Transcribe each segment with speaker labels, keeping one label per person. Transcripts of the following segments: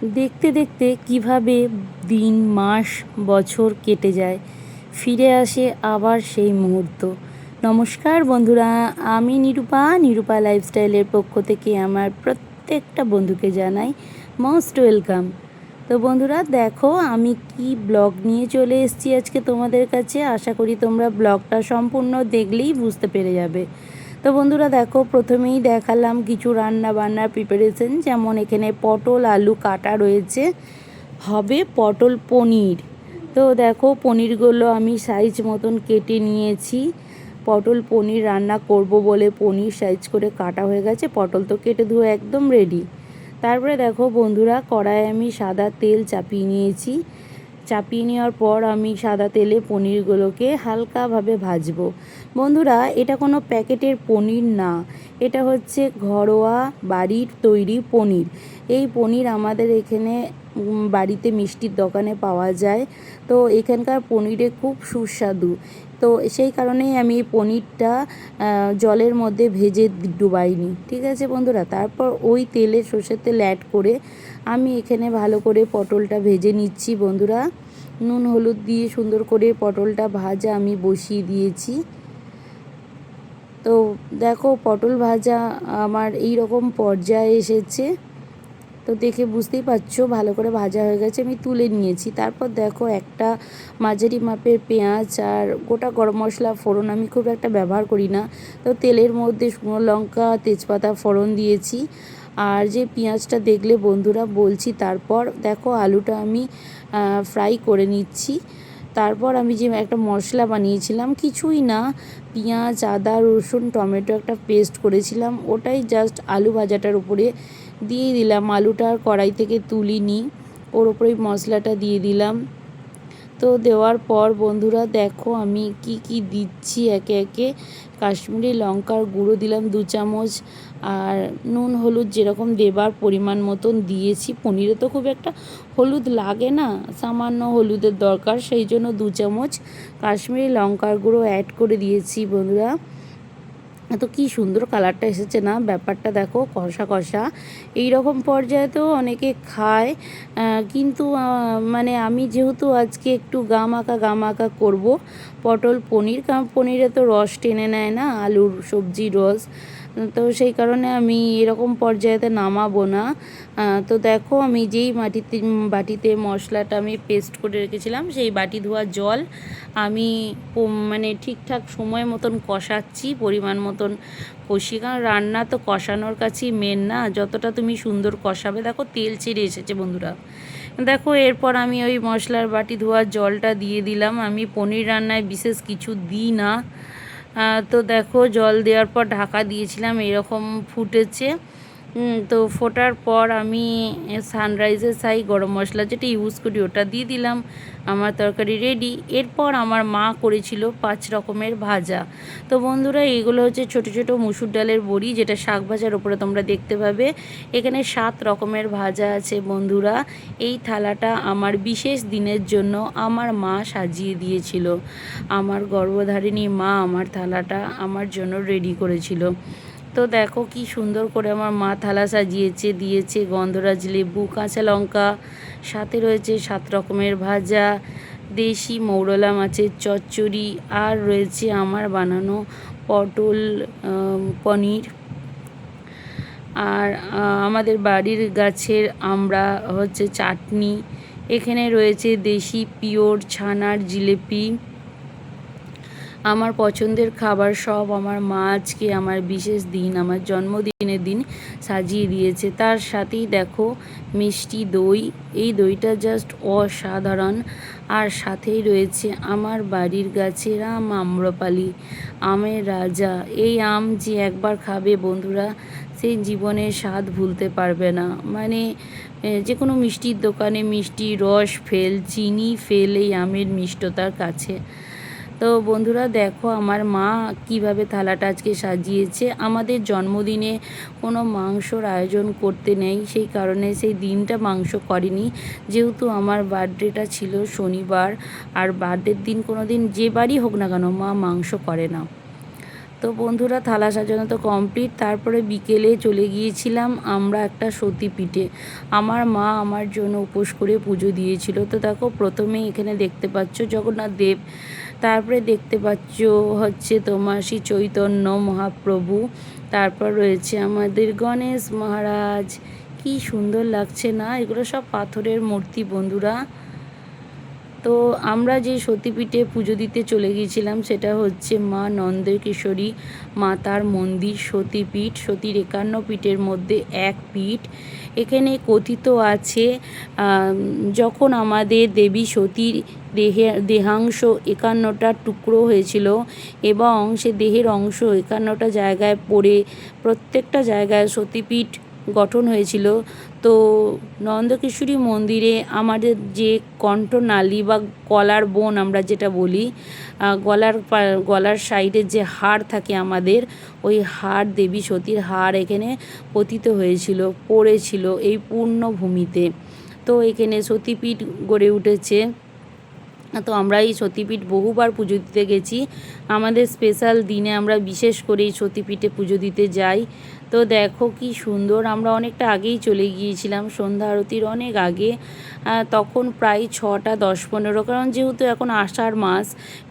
Speaker 1: দেখতে দেখতে কিভাবে দিন মাস বছর কেটে যায়, ফিরে আসে আবার সেই মুহূর্ত। নমস্কার বন্ধুরা, আমি নিরূপা লাইফস্টাইলের পক্ষ থেকে আমার প্রত্যেকটা বন্ধুকে জানাই মোস্ট ওয়েলকাম। তো বন্ধুরা দেখো, আমি কি ব্লগ নিয়ে চলে এসেছি আজকে তোমাদের কাছে। আশা করি তোমরা ব্লগটা সম্পূর্ণ দেখলেই বুঝতে পেরে যাবে। তো বন্ধুরা দেখো, প্রথমেই দেখালাম কিছু রান্না বান্নার প্রিপারেশন। যেমন এখানে পটল আলু কাটা রয়েছে, হবে পটল পনির। তো দেখো, পনিরগুলো আমি সাইজ মতন কেটে নিয়েছি। পটল পনির রান্না করব বলে পনির সাইজ করে কাটা হয়ে গেছে, পটল তো কেটে ধুয়ে একদম রেডি। তারপরে দেখো বন্ধুরা, কড়াইয়ে আমি সাদা তেল চাপিয়ে নিয়েছি। চাপিয়ে নেওয়ার পর আমি সাদা তেলে পনিরগুলোকে হালকাভাবে ভাজবো। বন্ধুরা, এটা কোনো প্যাকেটের পনির না, এটা হচ্ছে ঘরোয়া বাড়ির তৈরি পনির। এই পনির আমাদের এখানে বাড়িতে মিষ্টির দোকানে পাওয়া যায়। তো এখানকার পনিরে খুব সুস্বাদু। তো সেই কারণেই আমি এই পনিরটা জলের মধ্যে ভেজে ডুবাইনি। ঠিক আছে বন্ধুরা, তারপর ওই তেলে সর্ষের তেল অ্যাড করে আমি এখানে ভালো করে পটলটা ভেজে নিচ্ছি। বন্ধুরা, নুন হলুদ দিয়ে সুন্দর করে পটলটা ভাজা আমি বসিয়ে দিয়েছি। তো দেখো, পটল ভাজা আমার এই রকম পর্যায়ে এসেছে। তো দেখে বুঝতেই পারছো ভালো করে ভাজা হয়ে গেছে, আমি তুলে নিয়েছি। তারপর দেখো, একটা মাঝারি মাপের পেঁয়াজ আর গোটা গরম মশলা ফোড়ন আমি খুব একটা ব্যবহার করি না, তো তেলের মধ্যে শুকনো লঙ্কা তেজপাতা ফোড়ন দিয়েছি। আর যে পেঁয়াজটা দেখলে বন্ধুরা বলছি, তারপর দেখো আলুটা আমি ফ্রাই করে নিচ্ছি। তারপর আমি যে একটা মশলা বানিয়েছিলাম, কিছুই না, পেঁয়াজ আদা রসুন টমেটো একটা পেস্ট করেছিলাম, ওটাই জাস্ট আলু ভাজাটার উপরে দিয়ে দিলাম। আলুটা আর কড়াই থেকে তুলিনি, ওর ওপরেই মশলাটা দিয়ে দিলাম। তো দেওয়ার পর বন্ধুরা দেখো, আমি কি কি দিচ্ছি একে একে। কাশ্মীরি লঙ্কার গুঁড়ো দিলাম 2 চামচ, আর নুন হলুদ যেরকম দেবার পরিমাণ মতন দিয়েছি। পনিরে তো খুব একটা হলুদ লাগে না, সামান্য হলুদের দরকার, সেই জন্য 2 চামচ কাশ্মীরি লঙ্কার গুঁড়ো অ্যাড করে দিয়েছি। বন্ধুরা, তো কি সুন্দর কালারটা এসেছে না, ব্যাপারটা দেখো, কষা কষা এই রকম পর্যায়ে তো অনেকে খায়, কিন্তু মানে আমি যেহেতু আজকে একটু গামাকা করব পটল পনির, কারণ পনিরে তো রস টেনে নেয় না, আলুর সবজির রস, তো সেই কারণে আমি এরকম পর্যায়েতে নামাবো না। তো দেখো, আমি যেই বাটিতে মশলাটা আমি পেস্ট করে রেখেছিলাম, সেই বাটি ধোয়া জল আমি মানে ঠিকঠাক সময় মতন কষাচ্ছি, পরিমাণ মতন কষি, কারণ রান্না তো কষানোর কাছেই মেন না, যতটা তুমি সুন্দর কষাবে। দেখো তেল ছেড়ে এসেছে বন্ধুরা। দেখো, এরপর আমি ওই মশলার বাটি ধোয়ার জলটা দিয়ে দিলাম। আমি পনির রান্নায় বিশেষ কিছু দিই না। তো দেখো, জল দেওয়ার পর ঢাকা দিয়েছিলাম, এরকম ফুটেছে। তো ফোটার পর আমি সানরাইজের ছাই গরম মশলা যেটা ইউজ করি ওটা দিয়ে দিলাম। আমার তরকারি রেডি। এরপর আমার মা করেছিল 5 রকমের ভাজা। তো বন্ধুরা, এগুলো হচ্ছে ছোট ছোট মুসুর ডালের বড়ি, যেটা শাক ভাজার ওপরে তোমরা দেখতে পাবে। এখানে 7 রকমের ভাজা আছে বন্ধুরা। এই থালাটা আমার বিশেষ দিনের জন্য আমার মা সাজিয়ে দিয়েছিল। আমার গর্ভধারিণী মা আমার থালাটা আমার জন্য রেডি করেছিল। তো দেখো কি সুন্দর করে আমার মা থালা সাজিয়েছে, দিয়েছে গন্ধরাজ লেবু, কাঁচা লঙ্কা, সাথে রয়েছে 7 রকমের ভাজা, দেশি মৌরলা মাছের চচ্চড়ি, আর রয়েছে আমার বানানো পটল পনির, আর আমাদের বাড়ির গাছের আমরা হচ্ছে চাটনি। এখানে রয়েছে দেশি পিওর ছানার জিলিপি। আমার পছন্দের খাবার সব আমার মা আজকে আমার বিশেষ দিন, আমার জন্মদিনের দিন সাজিয়ে দিয়েছে। তার সাথেই দেখো মিষ্টি দই, এই দইটা জাস্ট অসাধারণ। আর সাথেই রয়েছে আমার বাড়ির গাছের আম, আম্রপালি, আমের রাজা। এই আম যে একবার খাবে বন্ধুরা, সেই জীবনের স্বাদ ভুলতে পারবে না। মানে যে কোনো মিষ্টির দোকানে মিষ্টি রস ফেল, চিনি ফেল এই আমের মিষ্টতার কাছে। তো বন্ধুরা দেখো, আমার মা কিভাবে থালাটা আজকে সাজিয়েছে। আমাদের জন্মদিনে কোনো মাংসর আয়োজন করতে নেই, সেই কারণে সেই দিনটা মাংস করেনি। যেহেতু আমার বার্থডেটা ছিল শনিবার, আর বার্থডের দিন কোনো দিন যে বাড়ি হোক না কেন মা মাংস করে না। তো বন্ধুরা থালা সাজানো তো কমপ্লিট। তারপরে বিকেলে চলে গিয়েছিলাম আমরা একটা সতীপীঠে। আমার মা আমার জন্য উপোস করে পুজো দিয়েছিল। তো দেখো প্রথমেই এখানে দেখতে পাচ্ছ জগন্নাথ দেব, তারপরে দেখতে পাচ্ছ হচ্ছে তোমার শ্রী চৈতন্য মহাপ্রভু, তারপর রয়েছে আমাদের গণেশ মহারাজ। কি সুন্দর লাগছে না? এগুলো সব পাথরের মূর্তি বন্ধুরা। তো আমরা যে সতীপীঠে পুজো দিতে চলে গিয়েছিলাম সেটা হচ্ছে মা নন্দেশ্বরী মাতার মন্দির সতীপীঠ, সতীর 51 পীঠের মধ্যে এক পীঠ। এখানে কথিত আছে যখন আমাদের দেবী সতীর দেহাংশ 51টা টুকরো হয়েছিল এবং সে দেহের অংশ 51টা জায়গায় পড়ে প্রত্যেকটা জায়গায় সতীপীঠ গঠন হয়েছিল। তো নন্দকেশ্বরী মন্দিরে আমাদের যে কণ্ঠনালী বা গলার বোন আমরা যেটা বলি, গলার সাইডে যে হাড় থাকে আমাদের, ওই হাড় দেবী সতীর হাড় এখানে পতিত হয়েছিল, পড়েছিল এই পূর্ণভূমিতে। তো এখানে সতীপীঠ গড়ে উঠেছে। তো আমরা এই সতীপীঠ বহুবার পুজো দিতে গেছি। আমাদের স্পেশাল দিনে আমরা বিশেষ করে এই সতীপীঠে পুজো দিতে যাই। তো দেখো কি সুন্দর, আমরা অনেকটা আগেই চলে গিয়েছিলাম, সন্ধ্যা আরতির অনেক আগে। তখন প্রায় 6টা 10-15, কারণ যেহেতু এখন আষাঢ় মাস,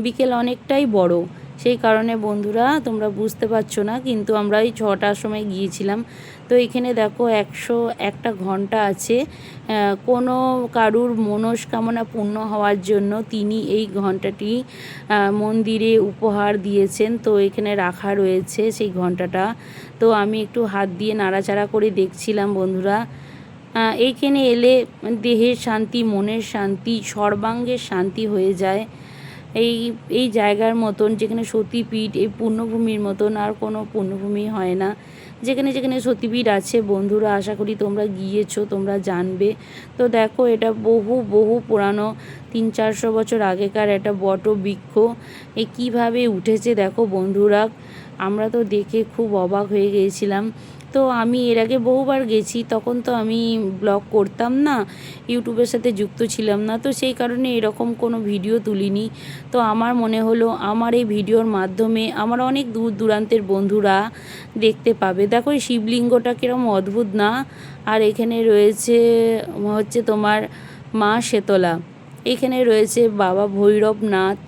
Speaker 1: বিকেল অনেকটাই বড়, সেই কারণে বন্ধুরা তোমরা বুঝতে পারছো না, কিন্তু আমরা এই 6টার সময় গিয়েছিলাম। তো এখানে দেখো 101টা ঘন্টা আছে। কোনো কারুর মনস্কামনা পূর্ণ হওয়ার জন্য তিনি এই ঘন্টাটি মন্দিরে উপহার দিয়েছেন। তো এখানে রাখা রয়েছে সেই ঘন্টাটা। তো আমি একটু হাত দিয়ে নাড়াচাড়া করে দেখছিলাম বন্ধুরা। এইখানে এলে দেহের শান্তি, মনের শান্তি, সর্বাঙ্গের শান্তি হয়ে যায়। এই জায়গার মতন, যেখানে সতীপীঠ, এই পুণ্যভূমির মতন আর কোনো পুণ্যভূমি হয় না। যেখানে যেখানে সতীপীঠ আছে বন্ধুরা, আশা করি তোমরা গিয়েছো, তোমরা জানবে। তো দেখো এটা বহু পুরানো, 300-400 বছর আগেকার একটা বট বৃক্ষ। কীভাবে উঠেছে দেখো বন্ধুরা, আমরা তো দেখে খুব অবাক হয়ে গিয়েছিলাম। তো আমি এর আগে বহুবার গেছি, তখন তো আমি ব্লগ করতাম না, ইউটিউবের সাথে যুক্ত ছিলাম না, তো সেই কারণে এরকম কোনো ভিডিও তুলিনি। তো আমার মনে হলো আমার এই ভিডিওর মাধ্যমে আমার অনেক দূর দূরান্তের বন্ধুরা দেখতে পাবে। দেখো এই শিবলিঙ্গটা কীরকম অদ্ভুত না? আর এখানে রয়েছে হচ্ছে তোমার মা শেতলা, এখানে রয়েছে বাবা ভৈরবনাথ।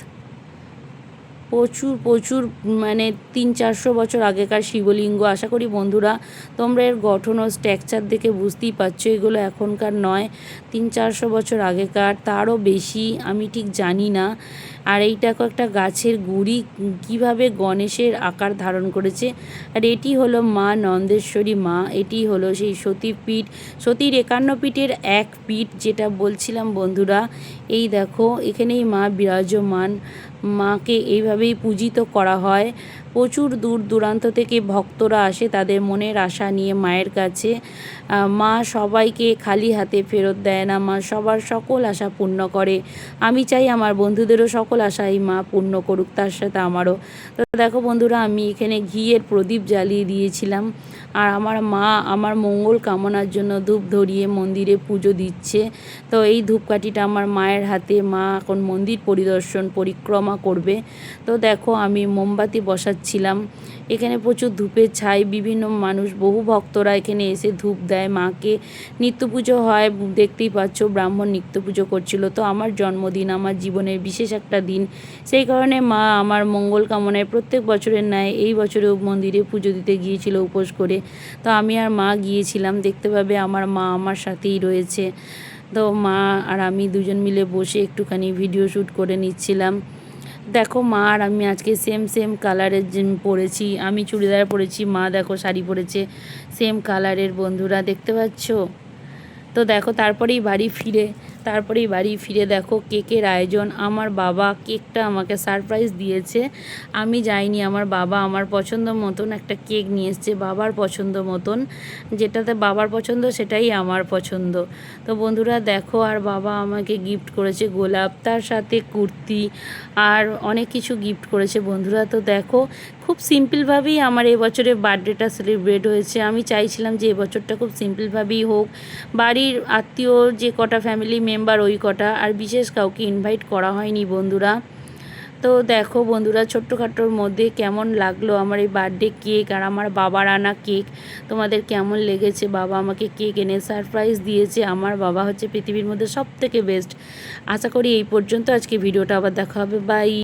Speaker 1: প্রচুর মানে 300-400 বছর আগেকার শিবলিঙ্গ। আশা করি বন্ধুরা তোমরা এর গঠন ও স্ট্রাকচার দেখে বুঝতেই পারছো এগুলো এখনকার নয়, 300-400 বছর আগেকার, তারও বেশি, আমি ঠিক জানি না। আর এইটাকে একটা গাছের গুড়ি কিভাবে গণেশের আকার ধারণ করেছে। আর এটি হলো মা নন্দেশ্বরী মা, এটি হলো সেই সতীপীঠ, সতীর 51 পীঠের এক পীঠ যেটা বলছিলাম বন্ধুরা। এই দেখো এখানেই মা বিরাজমান, মাকে এইভাবেই পূজিত করা হয়। প্রচুর দূর দূরান্ত থেকে ভক্তরা আসে তাদের মনের আশা নিয়ে মায়ের কাছে। মা সবাইকে খালি হাতে ফেরত দেয় না, মা সবার সকল আশা পূর্ণ করে। আমি চাই আমার বন্ধুদেরও সকল আশা এই মা পূর্ণ করুক, তার সাথে আমারও। তো দেখো বন্ধুরা আমি এখানে ঘিয়ের প্রদীপ জ্বালিয়ে দিয়েছিলাম, আর আমার মা আমার মঙ্গল কামনার জন্য ধূপ ধরিয়ে মন্দিরে পুজো দিচ্ছে। তো এই ধূপকাঠিটা আমার মায়ের হাতে, মা এখন মন্দির পরিক্রমা করবে। তো দেখো আমি মোমবাতি বসাচ্ছিলাম, এখানে প্রচুর ধূপের ছাই, বিভিন্ন মানুষ, বহু ভক্তরা এখানে এসে ধূপ দেয় মাকে। নিত্য পুজো হয়, দেখতেই পাচ্ছ ব্রাহ্মণ নিত্য পুজো করছিল। তো আমার জন্মদিন, আমার জীবনের বিশেষ একটা দিন, সেই কারণে মা আমার মঙ্গল কামনায় প্রত্যেক বছরের ন্যায় এই বছরেও মন্দিরে পুজো দিতে গিয়েছিল উপোস করে। তো আমি আর মা গিয়েছিলাম, দেখতে পাবে আমার মা আমার সাথেই রয়েছে। তো মা আর আমি দুজন মিলে বসে একটুখানি ভিডিও শ্যুট করে নিচ্ছিলাম। দেখো মা আর আমি আজকে সেম কালারের পরেছি, আমি চুড়িদার পরেছি, মা দেখো শাড়ি পরেছে সেম কালারের বন্ধুরা, দেখতে পাচ্ছ? তো দেখো তারপরেই বাড়ি ফিরে দেখো কেকের আয়োজন। আমার বাবা কেকটা আমাকে সারপ্রাইজ দিয়েছে, আমি যাইনি। আমার বাবা আমার পছন্দ মতন একটা কেক নিয়ে এসছে, বাবার পছন্দ মতন, যেটাতে বাবার পছন্দ সেটাই আমার পছন্দ। তো বন্ধুরা দেখো, আর বাবা আমাকে গিফট করেছে গোলাপ, তার সাথে কুর্তি আর অনেক কিছু গিফট করেছে বন্ধুরা। তো দেখো খুব সিম্পলভাবেই আমার এবছরের বার্থডেটা সেলিব্রেট হয়েছে। আমি চাইছিলাম যে এবছরটা খুব সিম্পলভাবেই হোক, বাড়ির আত্মীয় যে কটা ফ্যামিলি মেম্বার ওই কটা, আর বিশেষ কাউকে ইনভাইট করা হয়নি বন্ধুরা। তো দেখো বন্ধুরা, ছোট্টখাটোর মধ্যে কেমন লাগলো আমার এই বার্থডে কেক আর আমার বাবার আনা কেক। তোমাদের কেমন লেগেছে? বাবা আমাকে কেক এনে সারপ্রাইজ দিয়েছে। আমার বাবা হচ্ছে পৃথিবীর মধ্যে সবথেকে বেস্ট। আশা করি এই পর্যন্ত আজকে ভিডিওটা, আবার দেখা হবে, বাই।